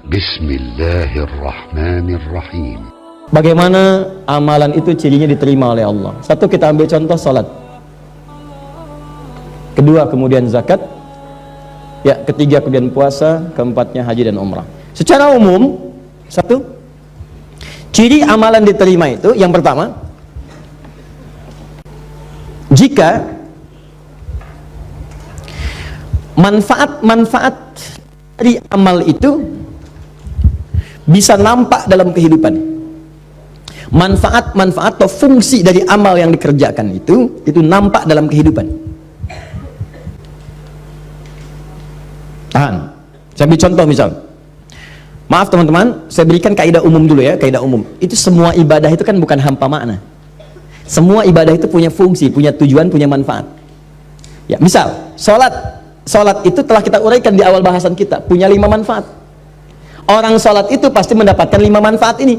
Bismillahirrahmanirrahim. Bagaimana amalan itu cirinya diterima oleh Allah? Satu, kita ambil contoh salat. Kedua, kemudian zakat. Ya, ketiga kemudian puasa, keempatnya haji dan umrah. Secara umum, satu, ciri amalan diterima itu yang pertama, jika manfaat-manfaat dari amal itu bisa nampak dalam kehidupan. Manfaat-manfaat atau fungsi dari amal yang dikerjakan itu nampak dalam kehidupan. Tahan. Saya beri contoh misal. Maaf teman-teman, saya berikan kaidah umum dulu ya, kaidah umum. Itu semua ibadah itu kan bukan hampa makna. Semua ibadah itu punya fungsi, punya tujuan, punya manfaat. Ya, misal, salat itu telah kita uraikan di awal bahasan kita, punya 5 manfaat. Orang salat itu pasti mendapatkan 5 manfaat ini.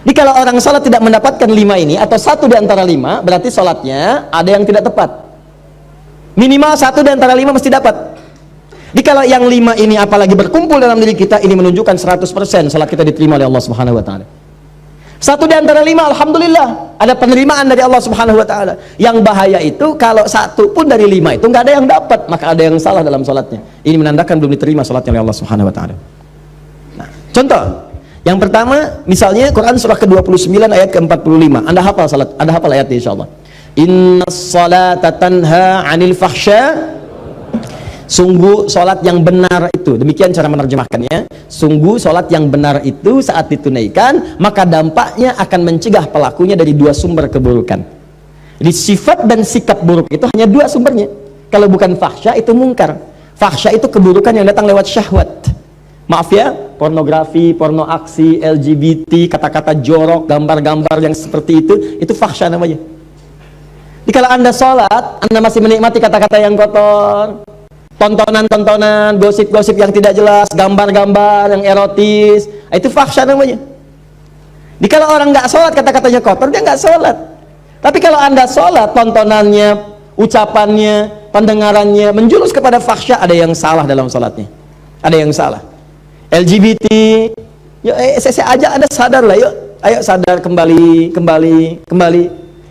Jadi kalau orang salat tidak mendapatkan 5 ini atau satu di antara 5, berarti salatnya ada yang tidak tepat. Minimal satu di antara 5 mesti dapat. Jadi kalau yang 5 ini apalagi berkumpul dalam diri kita, ini menunjukkan 100% salat kita diterima oleh Allah Subhanahu wa taala. Satu di antara 5, alhamdulillah, ada penerimaan dari Allah Subhanahu wa taala. Yang bahaya itu kalau satu pun dari 5 itu nggak ada yang dapat, maka ada yang salah dalam salatnya. Ini menandakan belum diterima salatnya oleh Allah Subhanahu wa taala. Nah, contoh yang pertama, misalnya Quran surah ke-29 ayat ke-45. Anda hafal salat, Anda hafal ayatnya insyaallah. Innas salata tanha 'anil fahsya. Sungguh salat yang benar itu, demikian cara menerjemahkannya. Sungguh salat yang benar itu saat ditunaikan, maka dampaknya akan mencegah pelakunya dari 2 sumber keburukan. Jadi sifat dan sikap buruk itu hanya 2 sumbernya. Kalau bukan fahsya itu mungkar. Fahsya itu keburukan yang datang lewat syahwat. Maaf ya, pornografi, porno aksi, LGBT, kata-kata jorok, gambar-gambar yang seperti itu fahsya namanya. Jadi kalau Anda sholat, Anda masih menikmati kata-kata yang kotor, tontonan-tontonan, gosip-gosip yang tidak jelas, gambar-gambar yang erotis, itu fahsya namanya. Jadi kalau orang nggak sholat, kata-katanya kotor, dia nggak sholat. Tapi kalau Anda sholat, tontonannya, ucapannya, pendengarannya menjurus kepada fahsya, ada yang salah dalam sholatnya. Ada yang salah. LGBT, yuk saya ajak Anda sadar lah, yuk, ayo sadar, kembali.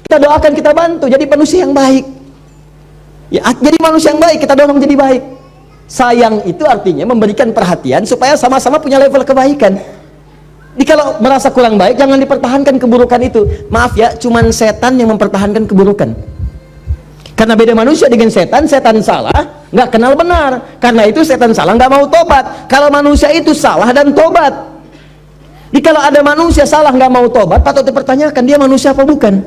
Kita doakan, kita bantu jadi manusia yang baik. Ya, jadi manusia yang baik, kita dorong jadi baik. Sayang itu artinya memberikan perhatian supaya sama-sama punya level kebaikan. Jadi kalau merasa kurang baik, jangan dipertahankan keburukan itu. Maaf ya, cuman setan yang mempertahankan keburukan. Karena beda manusia dengan setan salah, nggak kenal benar. Karena itu setan salah, nggak mau tobat. Kalau manusia itu salah dan tobat. Jadi kalau ada manusia salah nggak mau tobat, patut dipertanyakan dia manusia apa bukan.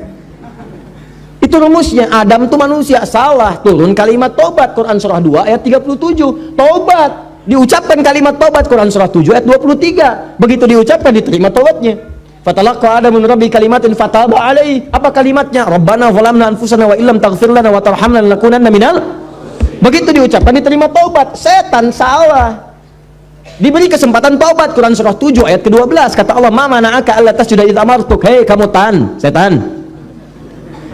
Itu rumusnya. Adam itu manusia, salah, turun kalimat tobat. Quran surah 2 ayat 37. Tobat, diucapkan kalimat tobat. Quran surah 7 ayat 23. Begitu diucapkan, diterima tobatnya. Fatalaqa Adamu min rabbi kalimatin fataba alaihi. Apa kalimatnya? Rabbana zalamna anfusana wa illam taghfir lana wa tarhamna lanakunanna minal. Begitu diucapkan, diterima taubat. Setan salah, diberi kesempatan taubat. Quran surah 7 ayat ke-12. Kata Allah, "Ma mana'aka alla tasjuda idh amartuk." Hei kamu setan,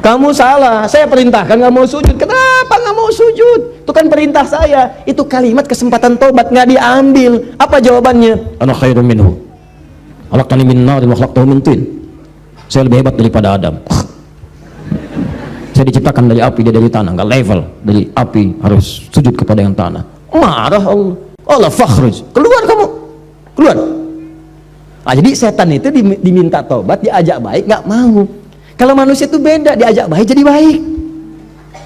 kamu salah, saya perintahkan nggak mau sujud. Kenapa nggak mau sujud? Itu kan perintah saya. Itu kalimat kesempatan taubat nggak diambil. Apa jawabannya? Ana khairum minhu, khalaqtani min narin wa khalaqtahu min tin. Saya lebih hebat daripada Adam. Saya diciptakan dari api, dia dari tanah. Nggak level, dari api harus sujud kepada yang tanah. Marah Allah. Allah fakhruj, keluar kamu, keluar. Nah, jadi setan itu diminta taubat, diajak baik, nggak mau. Kalau manusia itu beda, diajak baik jadi baik.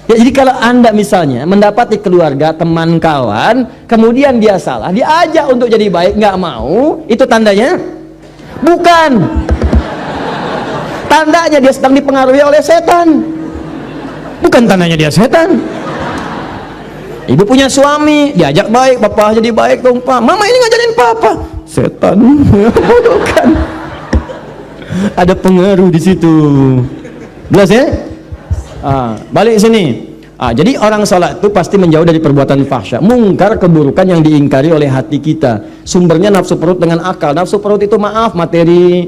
Ya, jadi kalau Anda misalnya mendapati keluarga, teman, kawan, kemudian dia salah, diajak untuk jadi baik, nggak mau, itu tandanya bukan. Tandanya dia sedang dipengaruhi oleh setan. Bukan tandanya dia setan. Ibu punya suami, diajak baik, papa jadi baik dong pak. Mama ini ngajarin papa, setan. Bukan. Ada pengaruh di situ. Jelas ya? Balik sini. Jadi orang salat itu pasti menjauh dari perbuatan fahsya, mungkar, keburukan yang diingkari oleh hati kita. Sumbernya nafsu perut dengan akal. Nafsu perut itu maaf, materi,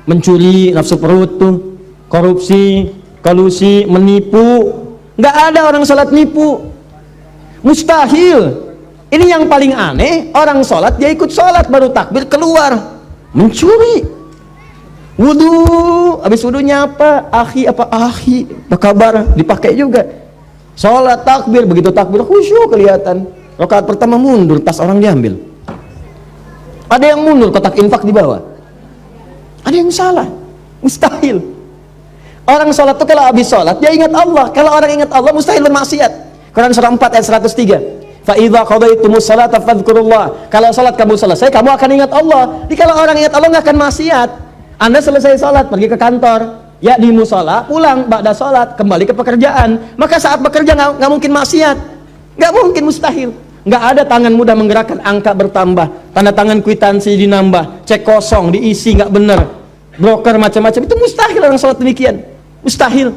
mencuri, nafsu perut tuh, korupsi, kolusi, menipu. Nggak ada orang salat nipu, mustahil. Ini yang paling aneh, orang sholat dia ikut sholat baru takbir keluar mencuri. Wudu, habis wudunya apa? Apa kabar? Dipakai juga. Sholat takbir, begitu takbir khusyuk kelihatan. Rakaat pertama mundur, tas orang diambil. Ada yang mundur, kotak infak di bawah. Ada yang salah, mustahil. Orang sholat itu kalau habis sholat dia ingat Allah. Kalau orang ingat Allah mustahil bermaksiat. Quran surah 4 ayat 103. Fa idza qadaitumus salata fadhkurullah. Kalau sholat kamu selesai, kamu akan ingat Allah. Jadi kalau orang ingat Allah nggak akan maksiat. Anda selesai sholat, pergi ke kantor, ya di musola, pulang, ba'da sholat, kembali ke pekerjaan. Maka saat bekerja nggak mungkin maksiat, nggak mungkin, mustahil. Nggak ada tangan mudah menggerakkan, angka bertambah, tanda tangan kwitansi dinambah, cek kosong, diisi nggak benar, broker macam-macam, itu mustahil orang sholat demikian, mustahil.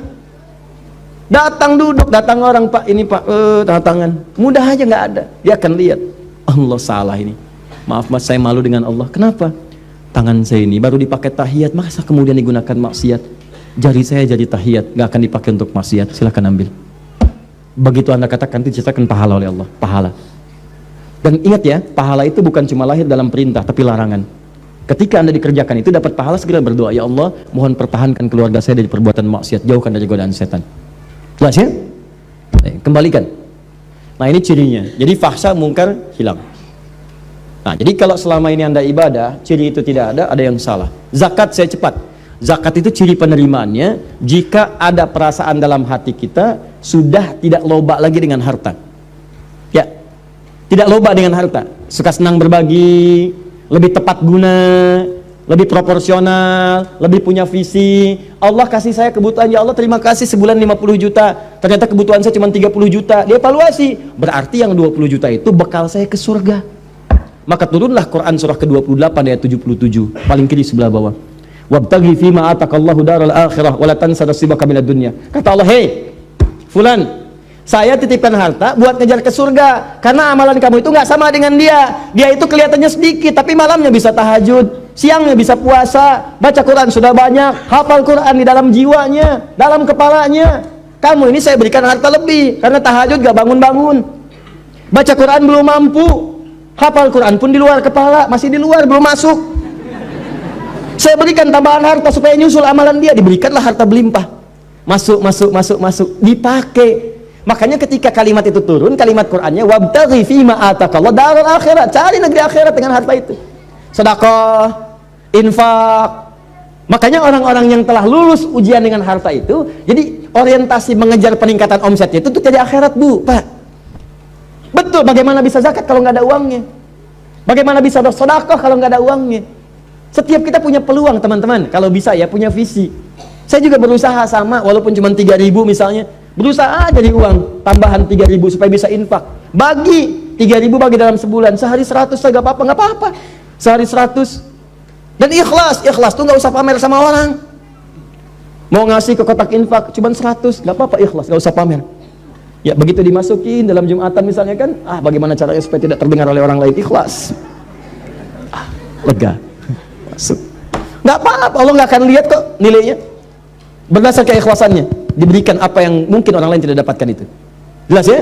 Datang duduk, datang orang, Pak, ini Pak, tanda tangan, mudah aja nggak ada, dia akan lihat, Allah salah ini, maaf Mas, saya malu dengan Allah. Kenapa? Tangan saya ini baru dipakai tahiyat, masa kemudian digunakan maksiat? Jari saya jadi tahiyat, nggak akan dipakai untuk maksiat, silahkan ambil. Begitu Anda katakan, diceritakan pahala oleh Allah, pahala. Dan ingat ya, pahala itu bukan cuma lahir dalam perintah, tapi larangan. Ketika Anda dikerjakan itu dapat pahala, segera berdoa, ya Allah, mohon pertahankan keluarga saya dari perbuatan maksiat, jauhkan dari godaan setan. Jelas ya? Kembalikan. Nah ini cirinya, jadi fahsya mungkar hilang. Nah, jadi kalau selama ini Anda ibadah, ciri itu tidak ada yang salah. Zakat saya cepat. Zakat itu ciri penerimaannya jika ada perasaan dalam hati kita sudah tidak loba lagi dengan harta. Ya, tidak loba dengan harta. Suka senang berbagi, lebih tepat guna, lebih proporsional, lebih punya visi. Allah kasih saya kebutuhan, ya Allah terima kasih, sebulan 50 juta. Ternyata kebutuhan saya cuma 30 juta. Dia evaluasi. Berarti yang 20 juta itu bekal saya ke surga. Maka turunlah Quran surah ke-28 ayat 77, paling kiri sebelah bawah. Wabtaghi fima atakallahu daral akhirah wa la tansa nasibaka minad dunya. Kata Allah, "Hei, fulan, saya titipkan harta buat ngejar ke surga, karena amalan kamu itu nggak sama dengan dia. Dia itu kelihatannya sedikit, tapi malamnya bisa tahajud, siangnya bisa puasa, baca Quran sudah banyak, hafal Quran di dalam jiwanya, dalam kepalanya. Kamu ini saya berikan harta lebih, karena tahajud gak bangun-bangun, baca Quran belum mampu, hafal Quran pun di luar kepala, masih di luar, belum masuk. Saya berikan tambahan harta supaya nyusul amalan dia, diberikanlah harta berlimpah. Masuk, dipakai. Makanya ketika kalimat itu turun, kalimat Qur'annya wabtaghi fima atakallahu daral akhirat, cari negeri akhirat dengan harta itu. Sedekah, infak. Makanya orang-orang yang telah lulus ujian dengan harta itu, jadi orientasi mengejar peningkatan omsetnya itu untuk jadi akhirat, Bu, Pak. Betul, bagaimana bisa zakat kalau nggak ada uangnya? Bagaimana bisa bersedekah kalau nggak ada uangnya? Setiap kita punya peluang, teman-teman, kalau bisa ya punya visi. Saya juga berusaha sama, walaupun cuma 3.000 misalnya, berusaha jadi uang tambahan 3.000 supaya bisa infak. Bagi 3.000, bagi dalam sebulan, sehari 100, nggak apa-apa, sehari 100. Dan ikhlas tuh nggak usah pamer sama orang. Mau ngasih ke kotak infak cuma 100, nggak apa-apa, ikhlas, nggak usah pamer. Ya begitu dimasukin dalam Jumatan misalnya kan, bagaimana caranya supaya tidak terdengar oleh orang lain, ikhlas, lega, masuk, nggak apa-apa, Allah nggak akan lihat kok nilainya. Berdasarkan keikhlasannya diberikan apa yang mungkin orang lain tidak dapatkan itu. Jelas ya?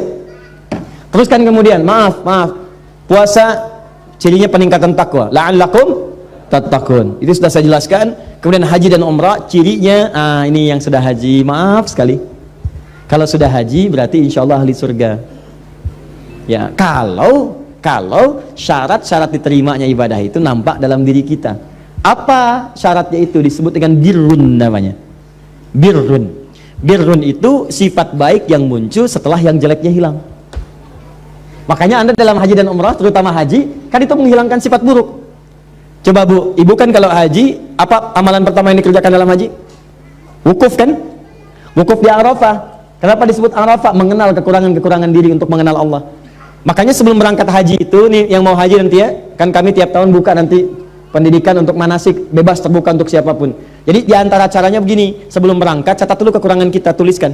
Teruskan kemudian, maaf, puasa cirinya peningkatan takwa, la'allakum tattaqun, itu sudah saya jelaskan. Kemudian haji dan umrah cirinya, ini yang sudah haji, maaf sekali, kalau sudah haji berarti insya Allah ahli surga. Ya, kalau syarat-syarat diterimanya ibadah itu nampak dalam diri kita. Apa syaratnya itu? Disebut dengan birrun namanya. Birrun itu sifat baik yang muncul setelah yang jeleknya hilang. Makanya Anda dalam haji dan umrah, terutama haji, kan itu menghilangkan sifat buruk. Coba Bu, Ibu kan kalau haji, apa amalan pertama yang dikerjakan dalam haji? Wukuf kan? Wukuf di Arafah. Kenapa disebut Arafah? Mengenal kekurangan-kekurangan diri untuk mengenal Allah. Makanya sebelum berangkat haji itu, nih yang mau haji nanti ya, kan kami tiap tahun buka nanti pendidikan untuk manasik, bebas terbuka untuk siapapun. Jadi diantara caranya begini, sebelum berangkat catat dulu kekurangan kita, tuliskan.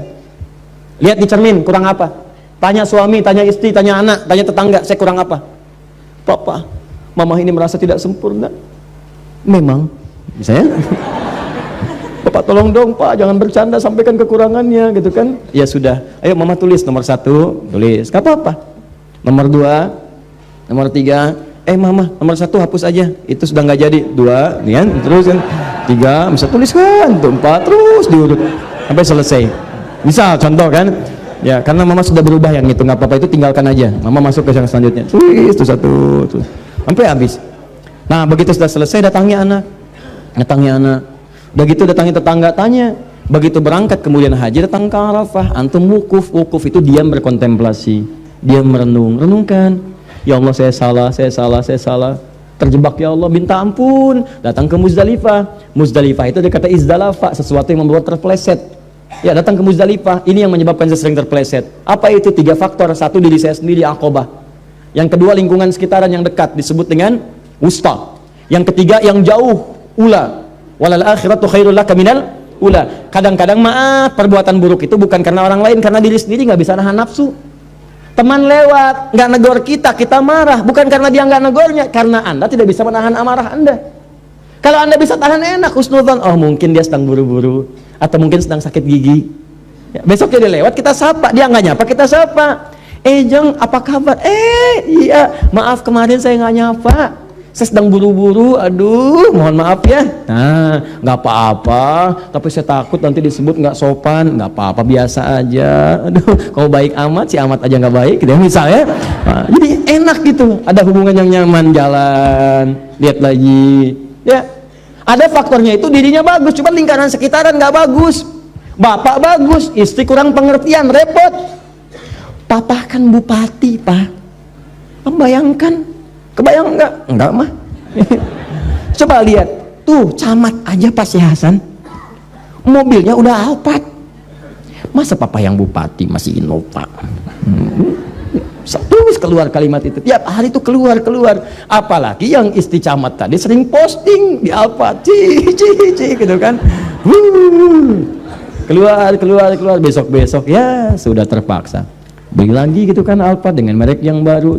Lihat di cermin, kurang apa? Tanya suami, tanya istri, tanya anak, tanya tetangga, saya kurang apa? Papa, mama ini merasa tidak sempurna. Memang, misalnya, Bapak tolong dong Pak, jangan bercanda, sampaikan kekurangannya, gitu kan? Ya sudah, ayo mama tulis nomor 1, tulis, gak apa-apa. Nomor 2, Nomor 3, mama, nomor 1 hapus aja, itu sudah nggak jadi. 2, nih kan, terus kan. 3, bisa tuliskan, 4, terus diurut sampai selesai. Misal contoh kan, ya karena mama sudah berubah yang itu, nggak apa-apa, itu tinggalkan aja. Mama masuk ke yang selanjutnya, tulis itu 1, terus sampai habis. Nah begitu sudah selesai, datangi anak. Udah gitu datangi tetangga, tanya. Begitu berangkat kemudian haji, datang ke Arafah, antum wukuf itu diam berkontemplasi, diam renungkan. Ya Allah, saya salah, terjebak ya Allah, minta ampun. Datang ke Muzdalifah itu dikata izdalafa, sesuatu yang membuat terpeleset. Ya, datang ke Muzdalifah, ini yang menyebabkan saya sering terpeleset. Apa itu? 3 faktor. 1, diri saya sendiri, Aqabah. Yang kedua, lingkungan sekitaran yang dekat, disebut dengan wusta. Yang ketiga, yang jauh, ula. Walal akhiratu khairul laka minal ula. Kadang-kadang maaf, perbuatan buruk itu bukan karena orang lain, karena diri sendiri nggak bisa nahan nafsu. Teman lewat, nggak negor kita marah, bukan karena dia nggak negornya, karena Anda tidak bisa menahan amarah Anda. Kalau Anda bisa tahan, enak, husnudzon, oh mungkin dia sedang buru-buru, atau mungkin sedang sakit gigi. Ya, besok dia lewat, kita sapa, dia nggak nyapa, kita sapa. Jeng, apa kabar? Iya, maaf kemarin saya nggak nyapa, saya sedang buru-buru, aduh mohon maaf ya. Nah nggak apa-apa, tapi saya takut nanti disebut nggak sopan. Nggak apa-apa, biasa aja. Aduh kau baik amat, si amat aja nggak baik gitu ya misalnya. Nah, jadi enak gitu, ada hubungan yang nyaman, jalan, lihat lagi ya. Ada faktornya itu dirinya bagus, cuma lingkaran sekitaran nggak bagus. Bapak bagus, istri kurang pengertian, repot. Papa kan bupati, Pak. Membayangkan, kebayang enggak? Enggak mah. Coba lihat, tuh camat aja Pak Si Hasan, mobilnya udah Alphard. Masa papa yang bupati masih Innova? Terus keluar kalimat itu, tiap hari itu keluar. Apalagi yang istri camat tadi sering posting di Alphard, gitu kan. Keluar, besok ya sudah terpaksa beli lagi gitu kan Alphard dengan merek yang baru.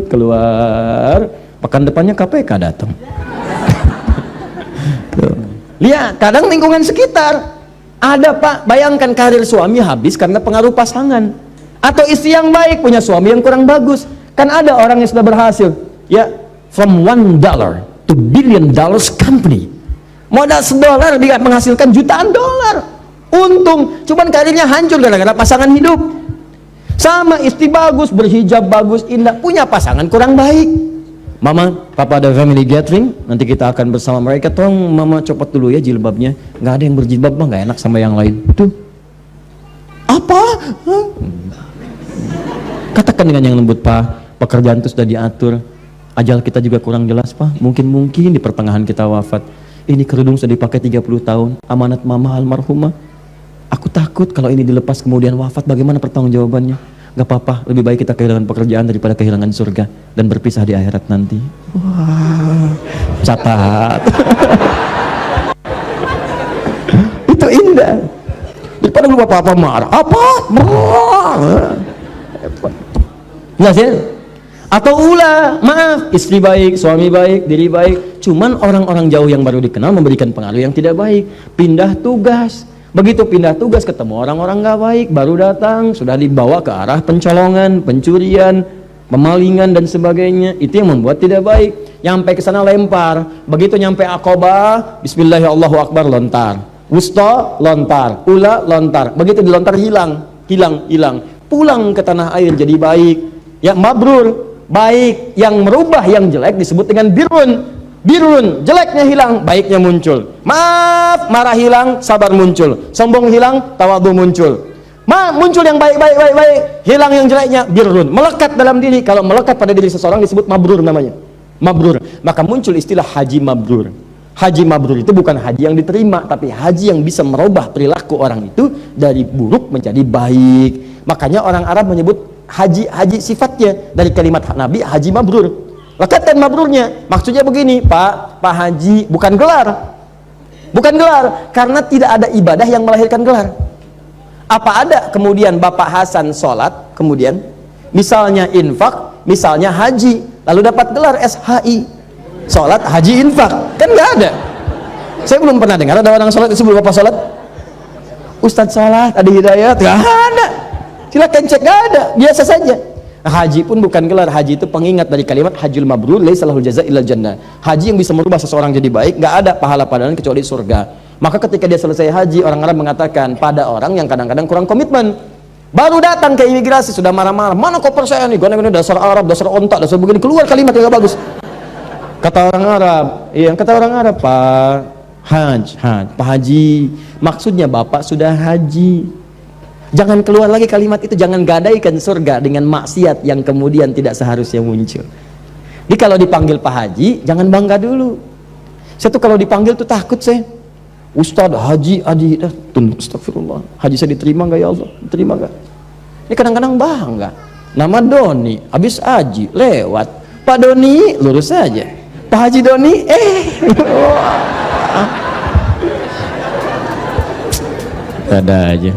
Keluar, pekan depannya KPK datang. Lihat, kadang lingkungan sekitar ada Pak, bayangkan karir suami habis karena pengaruh pasangan, atau istri yang baik punya suami yang kurang bagus. Kan ada orang yang sudah berhasil ya, from $1 to $1 billion company, modal $1 dia menghasilkan jutaan dolar untung, cuman karirnya hancur gara-gara pasangan hidup. Sama istri bagus, berhijab bagus, indah, punya pasangan kurang baik. Mama, papa ada family gathering, nanti kita akan bersama mereka. Tolong mama copot dulu ya jilbabnya, nggak ada yang berjilbab mah nggak enak sama yang lain. Tuh apa? Katakan dengan yang lembut, Pak, pekerjaan itu sudah diatur, ajal kita juga kurang jelas, Pak, mungkin di pertengahan kita wafat. Ini kerudung sudah dipakai 30 tahun, amanat mama almarhumah. Aku takut kalau ini dilepas kemudian wafat, bagaimana pertanggungjawabannya? Gak apa-apa, lebih baik kita kehilangan pekerjaan daripada kehilangan surga dan berpisah di akhirat nanti. Wah, catat. Itu indah. Daripada lu apa-apa marah. Apa? Marah. Jelas ya? Atau ulah, maaf, istri baik, suami baik, diri baik, cuman orang-orang jauh yang baru dikenal memberikan pengaruh yang tidak baik. Pindah tugas. Begitu pindah tugas ketemu orang-orang gak baik, baru datang sudah dibawa ke arah pencolongan, pencurian, pemalingan dan sebagainya. Itu yang membuat tidak baik. Nyampe ke sana lempar, begitu nyampe Aqabah, bismillahirrahmanirrahim, lontar. Wusta, lontar. Ula, lontar. Begitu dilontar hilang. Pulang ke tanah air jadi baik. Ya, mabrur, baik. Yang merubah yang jelek disebut dengan birun, jeleknya hilang, baiknya muncul. Maaf, marah hilang, sabar muncul. Sombong hilang, tawadhu muncul. Muncul yang baik, hilang yang jeleknya, birun. Melekat dalam diri. Kalau melekat pada diri seseorang disebut mabrur namanya. Mabrur. Maka muncul istilah haji mabrur. Haji mabrur itu bukan haji yang diterima, tapi haji yang bisa merubah perilaku orang itu dari buruk menjadi baik. Makanya orang Arab menyebut haji sifatnya dari kalimat Nabi haji mabrur. Lekatkan mabrurnya, maksudnya begini, Pak Haji, bukan gelar, karena tidak ada ibadah yang melahirkan gelar. Apa ada kemudian Bapak Hasan sholat, kemudian misalnya infak, misalnya haji, lalu dapat gelar SHI, sholat, haji, infak, kan nggak ada. Saya belum pernah dengar ada orang sholat sebelum Bapak sholat, Ustadz sholat, ada hidayat, nggak ada. Silakan cek, nggak ada, biasa saja. Haji pun bukan gelar, haji itu pengingat dari kalimat hajjul mabrur laisa lahul jazaa illal jannah. Haji yang bisa merubah seseorang jadi baik, nggak ada pahala padanya kecuali surga. Maka ketika dia selesai haji, orang Arab mengatakan pada orang yang kadang-kadang kurang komitmen, baru datang ke imigrasi sudah marah-marah, mana koper saya nih, gue dasar Arab, dasar ontak, dasar begini, keluar kalimat yang gak bagus. Kata orang Arab, iya kata orang Arab, Pak Haji, maksudnya Bapak sudah haji. Jangan keluar lagi kalimat itu, jangan gadaikan surga dengan maksiat yang kemudian tidak seharusnya muncul. Jadi kalau dipanggil Pak Haji, jangan bangga dulu. Saya tuh kalau dipanggil tuh takut saya. Ustadz, Haji, Adi, astagfirullah. Haji saya diterima nggak ya Allah? Diterima nggak? Ini kadang-kadang bangga. Nama Doni, habis Haji, lewat. Pak Doni, lurus saja. Pak Haji Doni, ada aja.